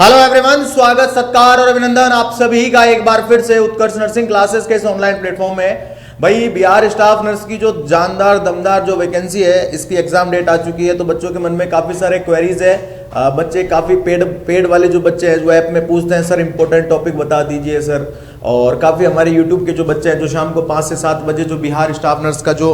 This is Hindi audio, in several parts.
हेलो एवरीवन, स्वागत सत्कार और अभिनंदन आप सभी का एक बार फिर से उत्कर्ष नर्सिंग क्लासेस के इस ऑनलाइन प्लेटफॉर्म में। भाई बिहार स्टाफ नर्स की जो जानदार दमदार जो वैकेंसी है, इसकी एग्जाम डेट आ चुकी है। तो बच्चों के मन में काफी सारे क्वेरीज है। बच्चे काफी पेड वाले जो बच्चे हैं जो ऐप में पूछते हैं, सर इंपॉर्टेंट टॉपिक बता दीजिए सर। और काफी हमारे यूट्यूब के जो बच्चे हैं जो शाम को 5 से 7 बजे जो बिहार स्टाफ नर्स का जो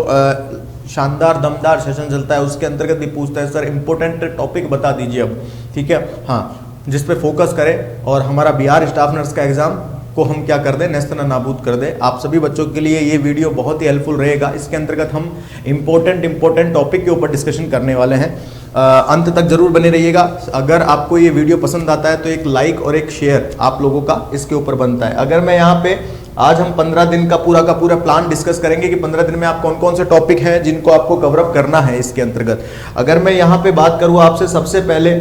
शानदार दमदार सेशन चलता है उसके अंतर्गत भी पूछता है, सर इंपॉर्टेंट टॉपिक बता दीजिए अब। ठीक है, हाँ, जिस पे फोकस करें और हमारा बिहार स्टाफ नर्स का एग्जाम को हम क्या कर दें, नेस्त नाबूद कर दें। आप सभी बच्चों के लिए ये वीडियो बहुत ही हेल्पफुल रहेगा। इसके अंतर्गत हम इंपॉर्टेंट टॉपिक के ऊपर डिस्कशन करने वाले हैं। अंत तक जरूर बने रहिएगा। अगर आपको ये वीडियो पसंद आता है तो एक लाइक और एक शेयर आप लोगों का इसके ऊपर बनता है। अगर मैं यहाँ पे आज हम 15 दिन का पूरा प्लान डिस्कस करेंगे कि 15 दिन में आप कौन कौन से टॉपिक हैं जिनको आपको कवरअप करना है इसके अंतर्गत। अगर मैं यहाँ पे बात करूँ आपसे, सबसे पहले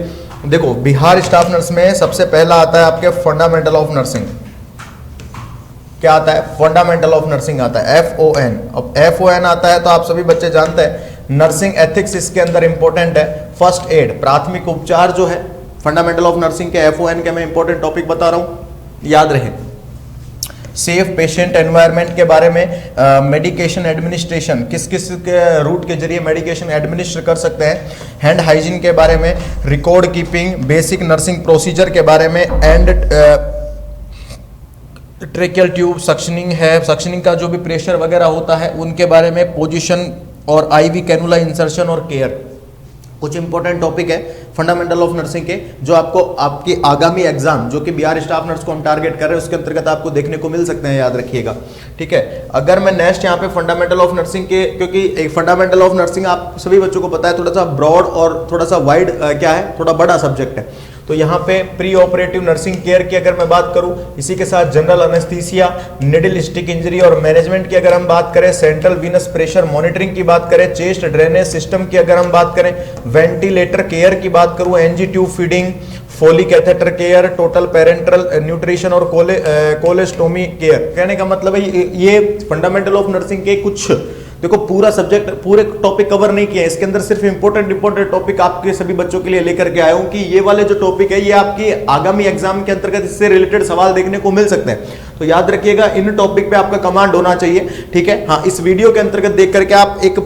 देखो बिहार स्टाफ नर्स में सबसे पहला आता है आपके फंडामेंटल ऑफ नर्सिंग। क्या आता है? फंडामेंटल ऑफ नर्सिंग आता है, FON। अब FON आता है तो आप सभी बच्चे जानते हैं नर्सिंग एथिक्स इसके अंदर इंपॉर्टेंट है। फर्स्ट एड, प्राथमिक उपचार जो है फंडामेंटल ऑफ नर्सिंग के FON के मैं इंपॉर्टेंट टॉपिक बता रहा हूं, याद रहे। सेफ पेशेंट एनवायरनमेंट के बारे में, मेडिकेशन एडमिनिस्ट्रेशन, किस किस के रूट के जरिए मेडिकेशन एडमिनिस्टर कर सकते हैं, हैंड हाइजीन के बारे में, record keeping, basic nursing procedure के बारे में, एंड ट्रेकियल ट्यूब सक्शनिंग है, सक्शनिंग का जो भी प्रेशर वगैरह होता है उनके बारे में, पोजीशन और IV कैनुला इंसर्शन और केयर। कुछ इंपॉर्टेंट टॉपिक है फंडामेंटल ऑफ नर्सिंग के जो आपको आपकी आगामी एग्जाम जो कि बिहार स्टाफ नर्स को हम टारगेट कर रहे हैं उसके अंतर्गत आपको देखने को मिल सकते हैं, याद रखिएगा। ठीक है, अगर मैं नेक्स्ट यहाँ पे फंडामेंटल ऑफ नर्सिंग के, क्योंकि एक फंडामेंटल ऑफ नर्सिंग आप सभी बच्चों को पता है थोड़ा सा ब्रॉड और थोड़ा सा वाइड क्या है, थोड़ा बड़ा सब्जेक्ट है। तो यहाँ पे प्री ऑपरेटिव नर्सिंग केयर की अगर मैं बात करूं, इसी के साथ general anaesthesia, needle stick injury और मैनेजमेंट की अगर हम बात करें, सेंट्रल वीनस प्रेशर मॉनिटरिंग की बात करें, चेस्ट ड्रेनेज सिस्टम की अगर हम बात करें, वेंटिलेटर केयर की बात करूं, NG tube feeding, folic catheter care, total parental nutrition और कोलेस्टोमी केयर। कहने का मतलब है ये फंडामेंटल ऑफ नर्सिंग के कुछ, देखो पूरा सब्जेक्ट पूरे टॉपिक कवर नहीं किए, इसके अंदर सिर्फ इंपॉर्टेंट टॉपिक आपके सभी बच्चों के लिए लेकर के आया हूं कि ये वाले जो टॉपिक है ये आपकी आगामी एग्जाम के अंतर्गत इससे रिलेटेड सवाल देखने को मिल सकते हैं। तो याद रखिएगा इन टॉपिक पे आपका कमांड होना चाहिए। ठीक है, हाँ, इस वीडियो के अंतर्गत देख करके आप एक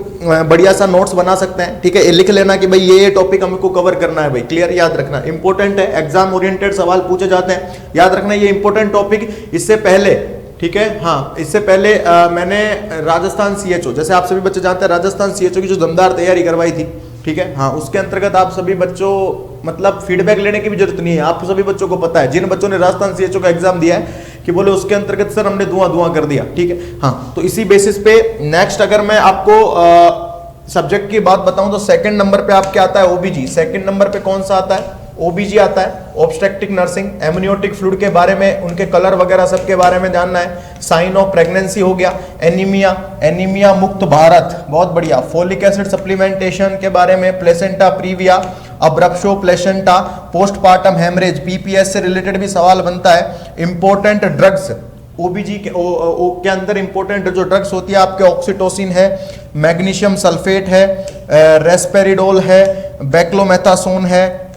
बढ़िया सा नोट्स बना सकते हैं। ठीक है, लिख लेना कि भाई ये टॉपिक हमको कवर करना है भाई, क्लियर, याद रखना, इंपॉर्टेंट है, एग्जाम ओरिएंटेड सवाल पूछे जाते हैं, याद रखना ये इंपॉर्टेंट टॉपिक। इससे पहले, ठीक है, हाँ, इससे पहले मैंने राजस्थान CHO, जैसे आप सभी बच्चे जानते हैं राजस्थान CHO की जो दमदार तैयारी करवाई थी, ठीक है, हाँ, उसके अंतर्गत आप सभी बच्चों मतलब फीडबैक लेने की भी जरूरत नहीं है, आप सभी बच्चों को पता है जिन बच्चों ने राजस्थान CHO का एग्जाम दिया है कि बोले उसके अंतर्गत सर हमने धुआं कर दिया। ठीक है, हाँ, तो इसी बेसिस पे नेक्स्ट अगर मैं आपको सब्जेक्ट की बात बताऊं तो सेकंड नंबर पे आपके आता है OBG। सेकंड नंबर पे कौन सा आता है? OBG आता है, ऑब्स्टेट्रिक नर्सिंग, एमनियोटिक फ्लूइड के बारे में, उनके कलर वगैरह सब के बारे में जानना है, साइन ऑफ प्रेगनेंसी हो गया, एनीमिया मुक्त भारत, बहुत बढ़िया, फोलिक एसिड सप्लीमेंटेशन के बारे में, placenta previa, abruptio placenta, postpartum haemorrhage, PPS से रिलेटेड भी सवाल बनता है। इंपॉर्टेंट ड्रग्स OBG के अंदर इंपॉर्टेंट जो ड्रग्स होती है आपके ऑक्सीटोसिन है, मैग्नीशियम सल्फेट है, रेस्पेरिडोल है, बेक्लोमेथासोन है।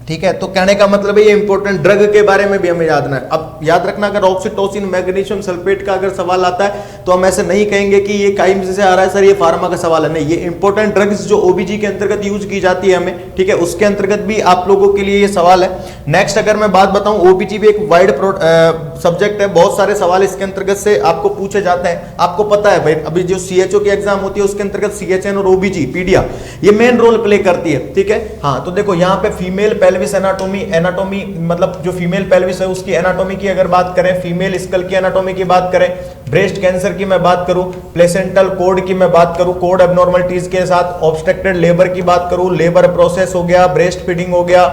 ठीक है, तो कहने का मतलब है ये इंपॉर्टेंट ड्रग के बारे में भी हमें याद रखना है। अब याद रखना, अगर ऑक्सीटोसिन मैग्नीशियम सल्फेट का अगर सवाल आता है तो हम ऐसे नहीं कहेंगे कि ये काइम से आ रहा है सर, ये फार्मा का सवाल है, नहीं, ये इंपॉर्टेंट ड्रग्स जो OBG के अंतर्गत यूज की जाती है हमें, ठीक है, उसके अंतर्गत भी आप लोगों के लिए ये सवाल है। नेक्स्ट अगर मैं बात बताऊं, OBG भी एक वाइड सब्जेक्ट है, बहुत सारे सवाल इसके अंतर्गत से आपको पूछे जाते हैं। आपको पता है भाई अभी जो CHO की एग्जाम होती है उसके अंतर्गत CHN और OBG पीडिया ये मेन रोल प्ले करती है। ठीक है, हाँ, तो देखो यहाँ पे फीमेल पेल्विस एनाटोमी मतलब जो फीमेल पेल्विस है उसकी एनाटोमी की अगर बात करें, फीमेल स्कल की एनाटोमी की बात करें, ब्रेस्ट कैंसर की मैं बात करूं, प्लेसेंटल कोड की मैं बात करूं, कोड एबनॉर्मलिटीज के साथ ऑब्स्ट्रक्टेड लेबर की बात करूं, लेबर प्रोसेस हो गया, ब्रेस्ट फीडिंग हो गया,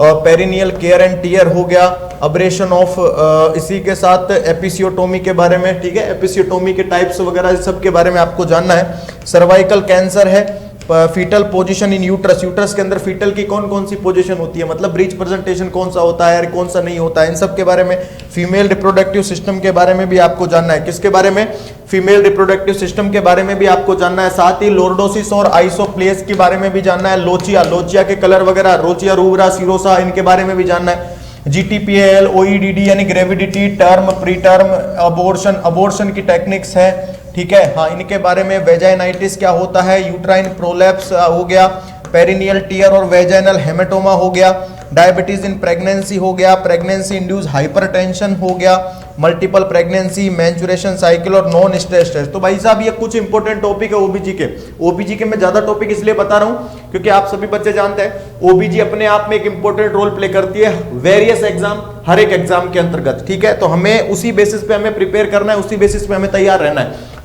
पेरिनियल केयर एंड टीयर हो गया, अब्रेशन ऑफ, इसी के साथ एपिसियोटोमी के बारे में, ठीक है, एपिसियोटोमी के टाइप्स वगैरह सब के बारे में आपको जानना है। सर्वाइकल कैंसर है, foetal position in uterus, uterus के अंदर फीटल की कौन कौन सी पोजीशन होती है, मतलब ब्रीच प्रेजेंटेशन कौन सा होता है, कौन सा नहीं होता है, इन सब के बारे में। फीमेल रिप्रोडक्टिव सिस्टम के बारे में भी आपको जानना है। किसके बारे में? फीमेल रिप्रोडक्टिव सिस्टम के बारे में भी आपको जानना है। साथ ही लॉर्डोसिस और आइसोप्लेस के बारे में भी जानना है। लोचिया, लोचिया के कलर वगैरह, रोचिया रूबरा सीरोसा, इनके बारे में भी जानना है। GTPL, OEDD यानी gravidity, term, preterm, abortion, abortion की टेक्निक्स है, ठीक है। हाँ, इनके बारे में। वेजाइनाइटिस क्या होता है, यूट्राइन प्रोलैप्स हो गया, पेरिनियल टियर और वेजाइनल हेमेटोमा हो गया, डायबिटीज इन प्रेगनेंसी हो गया, प्रेगनेंसी इंड्यूस हाइपरटेंशन हो गया, मल्टीपल प्रेगनेंसी, मैंचुरेशन साइकिल और नॉन स्ट्रेस टेस्ट। तो भाई साहब ये कुछ इंपॉर्टेंट टॉपिक है ओबीजी के। ओबीजी के मैं ज्यादा टॉपिक इसलिए बता रहा हूं क्योंकि आप सभी बच्चे जानते हैं ओबीजी अपने आप में एक इंपॉर्टेंट रोल प्ले करती है वेरियस एग्जाम, हर एक एग्जाम के अंतर्गत, ठीक है। तो हमें उसी बेसिस पे हमें प्रिपेयर करना है, उसी बेसिस पे हमें तैयार रहना है।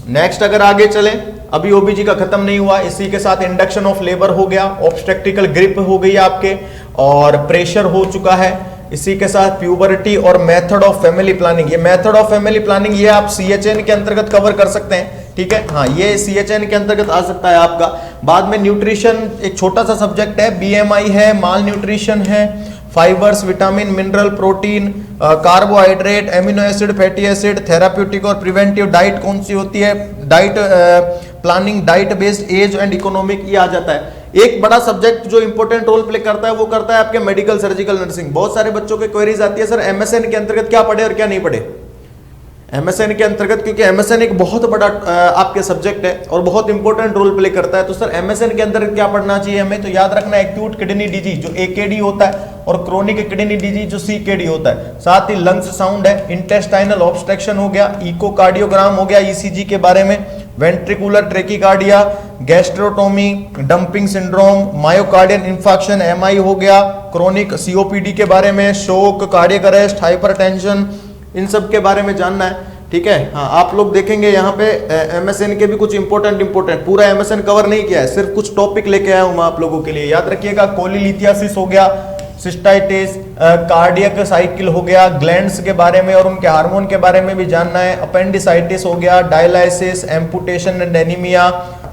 नेक्स्ट अगर आगे चले, अभी ओबीजी का खत्म नहीं हुआ, इसी के साथ इंडक्शन ऑफ लेबर हो गया, ऑब्स्टेट्रिकल ग्रिप हो गई आपके, और प्रेशर हो चुका है। इसी के साथ प्यूबरिटी और मेथड ऑफ फैमिली प्लानिंग। ये मेथड ऑफ फैमिली प्लानिंग ये आप CHN के अंतर्गत कवर कर सकते हैं, ठीक है। हाँ, ये CHN के अंतर्गत आ सकता है आपका। बाद में न्यूट्रिशन एक छोटा सा सब्जेक्ट है, BMI है, माल न्यूट्रिशन है, fibres, vitamin, mineral, protein, carbohydrate, amino acid, fatty acid, therapeutic और प्रिवेंटिव डाइट कौन सी होती है, diet planning, diet based, age and economic, ये आ जाता है। एक बड़ा सब्जेक्ट जो इंपॉर्टेंट रोल प्ले करता है वो करता है आपके मेडिकल सर्जिकल नर्सिंग। बहुत सारे बच्चों के क्वेरीज आती है सर MSN के अंतर्गत क्या पढ़े और क्या नहीं पढ़े। MSN के अंतर्गत, क्योंकि MSN एक बहुत बड़ा आपके सब्जेक्ट है और बहुत इंपॉर्टेंट रोल प्ले करता है, तो सर MSN के अंदर क्या पढ़ना चाहिए हमें, तो याद रखना एक्यूट किडनी डिजीज जो AKD होता है और क्रोनिक किडनी डिजीज जो CKD होता है। साथ ही लंग्स साउंड है, इंटेस्टाइनल ऑब्स्ट्रक्शन हो गया, इकोकार्डियोग्राम हो गया ECG के बारे में, ventricular tachycardia, gastrotomy, dumping syndrome, myocardial infarction MI हो गया, क्रोनिक COPD के बारे में, शोक, कार्डियक अरेस्ट, हाइपरटेंशन, इन सब के बारे में जानना है, ठीक है। हाँ, आप लोग देखेंगे यहाँ पे MSN के भी कुछ इंपॉर्टेंट पूरा MSN कवर नहीं किया है, सिर्फ कुछ टॉपिक लेके आया हूँ मैं आप लोगों के लिए। याद रखिएगा, कोलिलिथियासिस हो गया, सिस्टाइटिस, कार्डियक साइकिल हो गया, ग्लैंड्स के बारे में और उनके हार्मोन के बारे में भी जानना है, अपेंडिसाइटिस हो गया, dialysis, amputation and anaemia,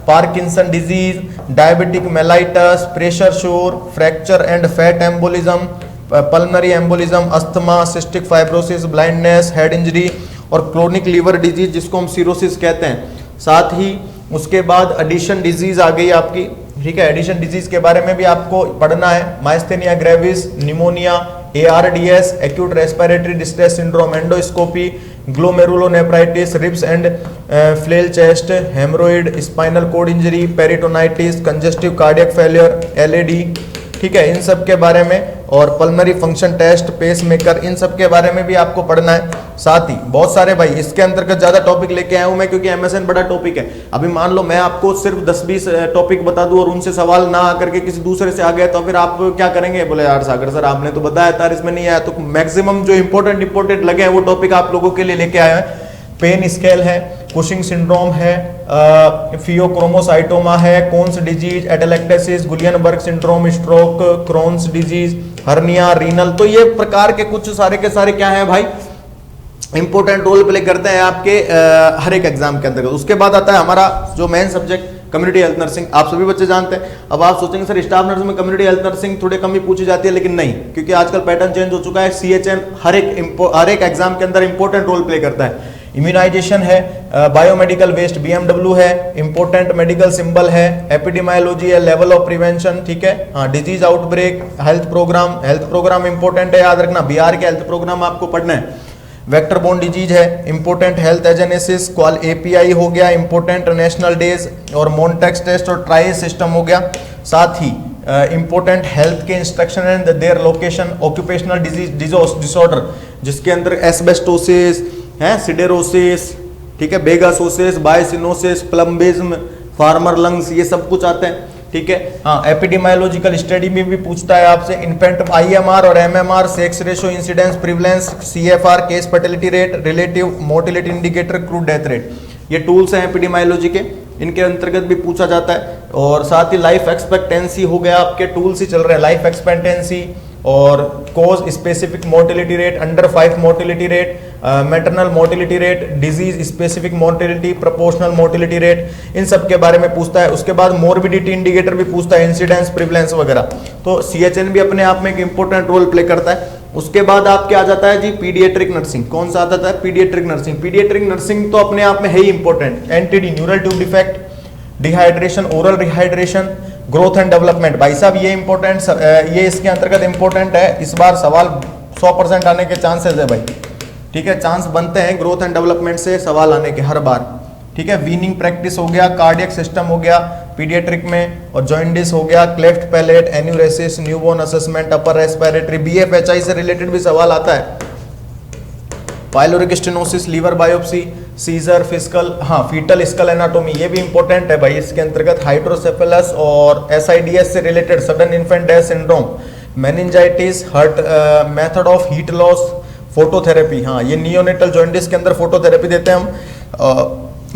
Parkinson disease, diabetic mellitus, pressure sore, fracture and fat embolism, pulmonary embolism, asthma, cystic fibrosis, blindness, head injury और क्रोनिक लीवर डिजीज जिसको हम सिरोसिस कहते हैं। साथ ही उसके बाद एडिशन डिजीज आ गई आपकी, ठीक है। एडिशन डिजीज के बारे में भी आपको पढ़ना है, myasthenia gravis, pneumonia, ARDS, acute respiratory distress syndrome, endoscopy, glomerulonephritis, ribs and flail chest, haemorrhoid, spinal cord injury, peritonitis, congestive cardiac failure, LAD, ठीक है, इन सब के बारे में, और pulmonary function test, pacemaker, इन सब के बारे में भी आपको पढ़ना है। साथ ही बहुत सारे भाई इसके अंतर्गत ज्यादा टॉपिक लेके आया हूं मैं, क्योंकि MSN बड़ा टॉपिक है। अभी मान लो मैं आपको सिर्फ 10-20 टॉपिक बता दूं और उनसे सवाल ना आकर के किसी दूसरे से आ गया तो फिर आप क्या करेंगे, बोले यार सागर सर आपने तो बताया था इसमें नहीं आया। तो मैक्सिमम जो इंपॉर्टेंट लगे हैं वो टॉपिक आप लोगों के लिए लेके आए हैं। पेन स्केल है, कुशिंग सिंड्रोम है, फियोक्रोमोसाइटोमा है, Conn's disease, atelectasis, Guillain Barre syndrome, stroke, Crohn's disease, hernia, renal. तो ये प्रकार के कुछ सारे के सारे क्या है भाई, इंपॉर्टेंट रोल प्ले करते हैं आपके हर एक एग्जाम के अंतर्गत। उसके बाद आता है हमारा जो main subject community health nursing. आप सभी बच्चे जानते हैं। अब आप सोचेंगे सर स्टाफ नर्स में कम्युनिटी हेल्थ नर्सिंग थोड़ी कम ही पूछी जाती है, लेकिन नहीं, क्योंकि आजकल पैटर्न चेंज हो चुका है। CHN हर एक एग्जाम के अंदर इंपॉर्टेंट रोल प्ले करता है। इम्यूनाइजेशन है, बायोमेडिकल वेस्ट BMW है, इंपॉर्टेंट मेडिकल सिंबल है, एपिडेमियोलॉजी है, लेवल ऑफ प्रिवेंशन, ठीक है। हाँ, disease outbreak, health programme important है, याद रखना बिहार के हेल्थ प्रोग्राम आपको पढ़ना है। वेक्टर बोर्न डिजीज है, इंपॉर्टेंट हेल्थ एजेनेसिस, क्वाल API हो गया, इंपॉर्टेंट नेशनल डेज और मोन्टेक्स टेस्ट और ट्राइस सिस्टम हो गया। साथ ही इंपॉर्टेंट हेल्थ के instruction and their location, occupational disorder जिसके अंदर एस्बेस्टोसिस है, सिडेरोसिस, ठीक है, बेगासोसिस, बायसिनोसिस, प्लम्बिज्म, फार्मर लंग्स, ये सब कुछ आते हैं, ठीक है। हाँ, एपिडेमियोलॉजिकल स्टडी में भी पूछता है आपसे इन्फेंट IMR और MMR, sex ratio, incidence, prevalence, CFR, case fertility rate, relative mortality indicator, crude death rate. ये टूल्स हैं एपिडेमियोलॉजी के, इनके अंतर्गत भी पूछा जाता है। और साथ ही लाइफ एक्सपेक्टेंसी हो गया, आपके टूल्स ही चल रहे हैं, लाइफ एक्सपेक्टेंसी और cause specific mortality rate, under 5 mortality rate, maternal mortality rate, disease specific mortality, proportional mortality rate, इन सब के बारे में पूछता है। उसके बाद मोर्बिडिटी इंडिकेटर भी पूछता है, इंसिडेंस, प्रिवलेंस वगैरह। तो CHN भी अपने आप में एक इंपॉर्टेंट रोल प्ले करता है। उसके बाद आपके आ जाता है जी पीडियाट्रिक नर्सिंग। कौन सा आता है? Paediatric nursing. पीडियाट्रिक नर्सिंग तो अपने आप में है ही important. NTD neural tube defect, dehydration, oral dehydration, growth and development. भाई साहब ये इंपॉर्टेंट, ये इसके अंतर्गत इंपॉर्टेंट है। इस बार सवाल 100% आने के चांसेस है भाई, ठीक है, चांस बनते हैं ग्रोथ एंड डेवलपमेंट से सवाल आने के हर बार, ठीक है। वीनिंग प्रैक्टिस हो गया, कार्डियक सिस्टम हो गया पीडियाट्रिक में, और जॉइंडिस हो गया, cleft palate, enuresis, newborn assessment, upper respiratory, BFHI से रिलेटेड भी सवाल आता है। Pyloric stenosis, liver biopsy, seizure, fiscal, हाँ फीटल स्कल एनाटोमी, ये भी इंपॉर्टेंट है भाई। इसके अंतर्गत हाइड्रोसेफेलस और SIDS से related, sudden infant death syndrome, meningitis, hurt, method of heat loss, phototherapy, हाँ ये नियोनेटल जॉइंडिस के अंदर फोटोथेरेपी देते हैं हम।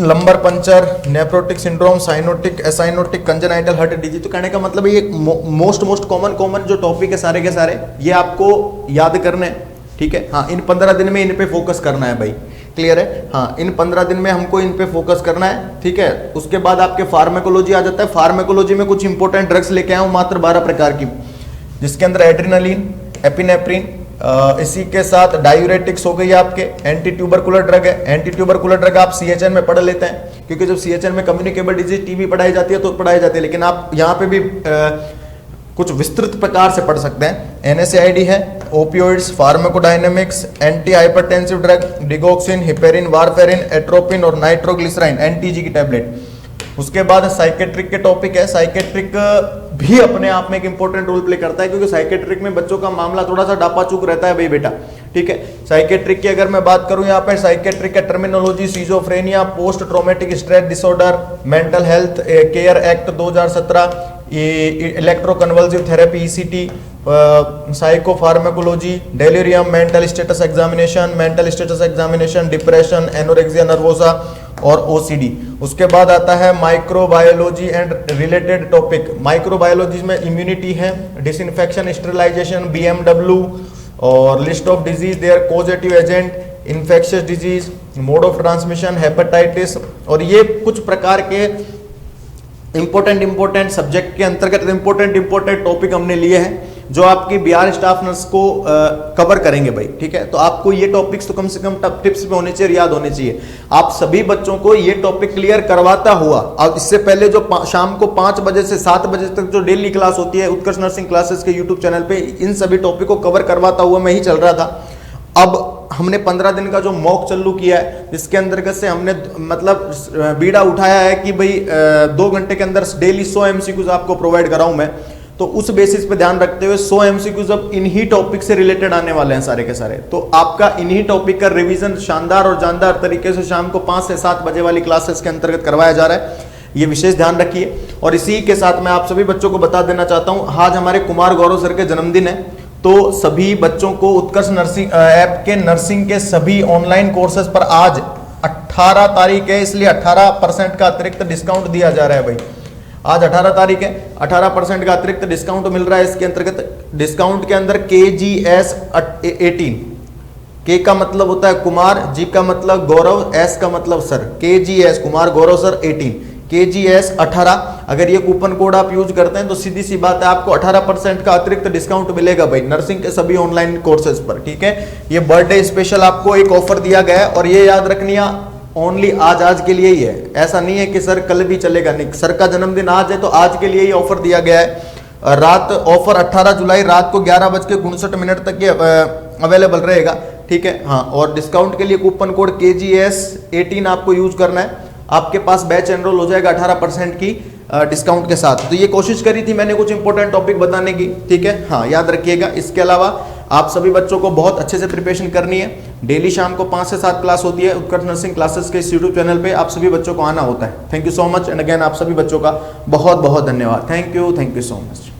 Lumbar puncture, nephrotic syndrome, cyanotic, acyanotic, congenital heart disease. तो कहने का मतलब ये मोस्ट कॉमन जो टॉपिक है सारे के सारे ये आपको याद करने हैं, ठीक है। हाँ इन 15 दिन में इन पे फोकस करना है भाई, क्लियर है। हाँ इन 15 दिन में हमको इन पे फोकस करना है, ठीक है। उसके बाद आपके फार्मेकोलॉजी आ जाता है। फार्मेकोलॉजी में कुछ इंपॉर्टेंट ड्रग्स लेके आया हूँ, मात्र 12 प्रकार की, जिसके अंदर एड्रेनालिन, एपिनेफ्रिन, इसी के साथ डायूरेटिक्स हो गई आपके, एंटी ट्यूबरकुलर ड्रग है। एंटी ट्यूबरकुलर ड्रग आप CHN में पढ़ लेते हैं, क्योंकि जब CHN में कम्युनिकेबल डिजीज TB पढ़ाई जाती है तो पढ़ाई जाती है, लेकिन आप यहाँ पे भी कुछ विस्तृत प्रकार से पढ़ सकते हैं। NSAID है, opioids, pharmacodynamics, anti hypertensive drug, digoxin, heparin, warfarin, atropine और नाइट्रोग्लिसराइन, NTG की टैबलेट। उसके बाद साइकेट्रिक के टॉपिक है। साइकेट्रिक भी अपने आप में एक इंपॉर्टेंट रोल प्ले करता है, क्योंकि साइकेट्रिक में बच्चों का मामला थोड़ा सा डापाचूक रहता है भाई बेटा, ठीक है। साइकेट्रिक की अगर मैं बात करूं यहाँ पे, साइकेट्रिक का terminology, schizophrenia, post traumatic stress disorder, mental health care act 2017, electroconvulsive therapy ECT, psychopharmacology, delirium, mental status examination, depression, anorexia nervosa और OCD। उसके बाद आता है microbiology and related topic. Microbiology में इम्यूनिटी है, डिसइंफेक्शन, स्टेरिलाइजेशन, BMW और list of disease their, causative agent, infectious disease, mode of transmission, hepatitis. और ये कुछ प्रकार के इंपॉर्टेंट सब्जेक्ट के अंतर्गत इंपॉर्टेंट टॉपिक हमने लिए हैं, जो आपकी बिहार स्टाफ नर्स को कवर करेंगे भाई, ठीक है। तो आपको ये टॉपिक्स तो कम से कम टिप्स में होने चाहिए, याद होने चाहिए। आप सभी बच्चों को ये टॉपिक क्लियर करवाता हुआ, अब इससे पहले जो शाम को 5 बजे से 7 बजे तक जो डेली क्लास होती है उत्कर्ष नर्सिंग क्लासेस के यूट्यूब चैनल पे, इन सभी टॉपिक को कवर करवाता हुआ मैं ही चल रहा था। अब हमने 15 दिन का जो मॉक चालू किया है, इसके अंतर्गत से हमने मतलब बीड़ा उठाया है कि भाई 2 घंटे के अंदर डेली 100 MCQs आपको प्रोवाइड कराऊं मैं। तो उस बेसिस पे ध्यान रखते हुए 100 MCQs अब इन्हीं टॉपिक से रिलेटेड आने वाले हैं सारे के सारे। तो आपका इन्हीं टॉपिक का रिवीजन शानदार और जानदार तरीके से शाम को 5 से 7 बजे वाली क्लासेस के अंतर्गत करवाया जा रहा है, ये विशेष ध्यान रखिए। और इसी के साथ मैं आप सभी बच्चों को बता देना चाहता हूं, आज हमारे कुमार गौरव सर के जन्मदिन है, तो सभी बच्चों को उत्कर्ष नर्सिंग ऐप के नर्सिंग के सभी ऑनलाइन कोर्सेज पर आज 18 तारीख है, इसलिए 18% का अतिरिक्त डिस्काउंट दिया जा रहा है भाई। आज 18 तारीख है, 18% का अतिरिक्त डिस्काउंट मिल रहा है। इसके अंतर्गत डिस्काउंट के अंदर KGS 18, K का मतलब होता है कुमार, G का मतलब गौरव, S का मतलब sir, KGS Kumar Gaurav sir 18, KGS 18। अगर ये कूपन कोड आप यूज करते हैं तो सीधी सी बात है, आपको 18% का अतिरिक्त डिस्काउंट मिलेगा भाई नर्सिंग के सभी ऑनलाइन कोर्सेज पर, ठीक है। ये बर्थडे स्पेशल आपको एक ऑफर दिया गया है, और ये याद रखनिया ओनली आज के लिए ही है। ऐसा नहीं है कि सर कल भी चलेगा, नहीं, सर का जन्मदिन आज है तो आज के लिए ही ऑफर दिया गया है। रात ऑफर 18 जुलाई रात को 11:59 तक ये अवेलेबल रहेगा, ठीक है। हाँ, और डिस्काउंट के लिए कूपन कोड KGS 18 आपको यूज करना है, आपके पास बैच एनरोल हो जाएगा 18% की डिस्काउंट के साथ। तो ये कोशिश करी थी मैंने कुछ इंपॉर्टेंट टॉपिक बताने की, ठीक है। हाँ याद रखिएगा। इसके अलावा आप सभी बच्चों को बहुत अच्छे से प्रिपरेशन करनी है। डेली शाम को 5 से 7 क्लास होती है उत्कर्ष नर्सिंग क्लासेस के इस यूट्यूब चैनल पे, आप सभी बच्चों को आना होता है। Thank you so much and again आप सभी बच्चों का बहुत बहुत धन्यवाद। Thank you so much.